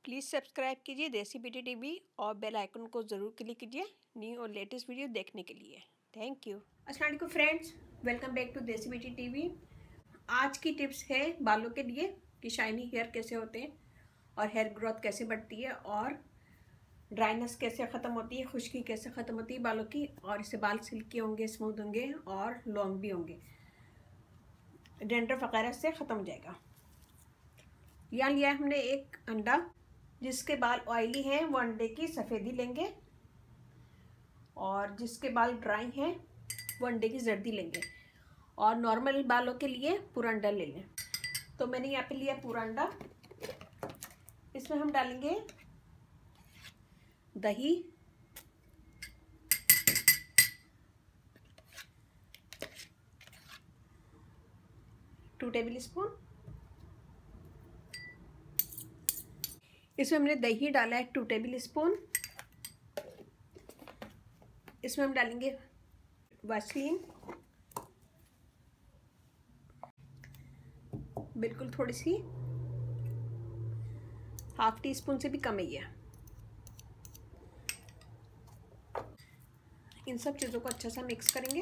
Please subscribe कीजिए देसी beauty TV और बेल आइकन को ज़रूर क्लिक कीजिए न्यू और लेटेस्ट वीडियो देखने के लिए। Thank you. अस्सलाम वालेकुम फ्रेंड्स, वेलकम बैक टू देसी ब्यूटी टीवी। आज की टिप्स है बालों के लिए कि शाइनी हेयर कैसे होते हैं और हेयर ग्रोथ कैसे बढ़ती है और ड्राइनेस कैसे ख़त्म होती है, खुश्की कैसे ख़त्म होती है बालों की, और इससे बाल सिल्की होंगे, स्मूथ होंगे और लॉन्ग भी होंगे, डैंड्रफ वगैरह से ख़त्म हो जाएगा। यहाँ लिया है हमने एक अंडा, जिसके बाल ऑयली हैं वो अंडे की सफ़ेदी लेंगे और जिसके बाल ड्राई हैं वो अंडे की जर्दी लेंगे, और नॉर्मल बालों के लिए पूरा अंडा ले लें। तो मैंने यहाँ पे लिया पूरा अंडा। इसमें हम डालेंगे दही, टू टेबल स्पून। इसमें हमने दही डाला है 2 टेबल स्पून। इसमें हम डालेंगे वैसलीन, बिल्कुल थोड़ी सी, हाफ टी स्पून से भी कम ही है। इन सब चीज़ों को अच्छा सा मिक्स करेंगे।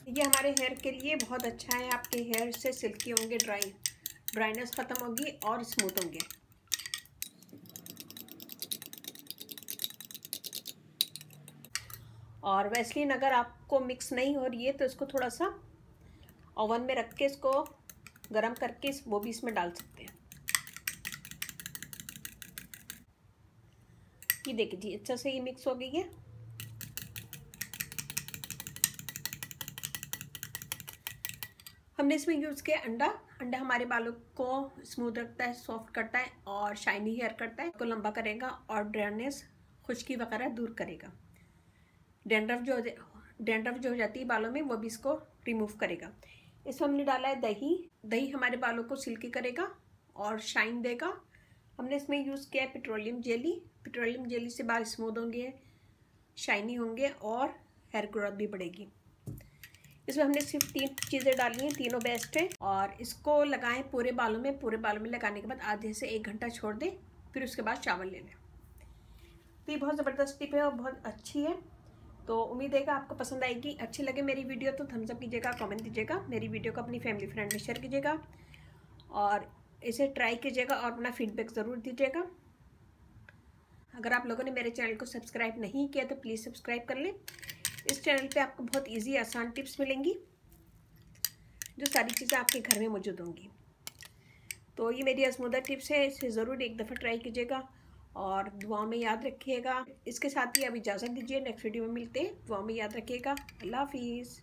ये हमारे हेयर के लिए बहुत अच्छा है। आपके हेयर से सिल्की होंगे, ड्राइनेस ख़त्म होगी और स्मूथ होंगे। और वैसलीन अगर आपको मिक्स नहीं हो रही है तो इसको थोड़ा सा ओवन में रख के इसको गरम करके वो भी इसमें डाल सकते हैं। ये देखिए जी, अच्छा से ये मिक्स हो गई है। हमने इसमें यूज़ किया अंडा। अंडा हमारे बालों को स्मूथ रखता है, सॉफ्ट करता है और शाइनी हेयर करता है, को लंबा करेगा और ड्राइनेस, खुश्की वगैरह दूर करेगा। डैंड्रफ जो हो जाती है बालों में वो भी इसको रिमूव करेगा। इसमें हमने डाला है दही। दही हमारे बालों को सिल्की करेगा और शाइन देगा। हमने इसमें यूज़ किया है पेट्रोलियम जेली। पेट्रोलियम जेली से बाल स्मूथ होंगे, शाइनी होंगे और हेयर ग्रोथ भी बढ़ेगी। इसमें हमने सिर्फ 3 चीज़ें डाली हैं, तीनों बेस्ट है। और इसको लगाएं पूरे बालों में। पूरे बालों में लगाने के बाद आधे से 1 घंटा छोड़ दें, फिर उसके बाद शावर ले लें। तो ये बहुत ज़बरदस्त टिप है और बहुत अच्छी है। तो उम्मीद है कि आपको पसंद आएगी। अच्छी लगे मेरी वीडियो तो थम्स अप कीजिएगा, कमेंट दीजिएगा, मेरी वीडियो को अपनी फैमिली फ्रेंड में शेयर कीजिएगा और इसे ट्राई कीजिएगा और अपना फीडबैक ज़रूर दीजिएगा। अगर आप लोगों ने मेरे चैनल को सब्सक्राइब नहीं किया तो प्लीज़ सब्सक्राइब कर लें। इस चैनल पे आपको बहुत इजी आसान टिप्स मिलेंगी, जो सारी चीज़ें आपके घर में मौजूद होंगी। तो ये मेरी आजमूदा टिप्स है, इसे ज़रूर एक दफ़ा ट्राई कीजिएगा और दुआ में याद रखिएगा। इसके साथ ही अब इजाज़त दीजिए, नेक्स्ट वीडियो में मिलते हैं। दुआ में याद रखिएगा। अल्लाह हाफिज़।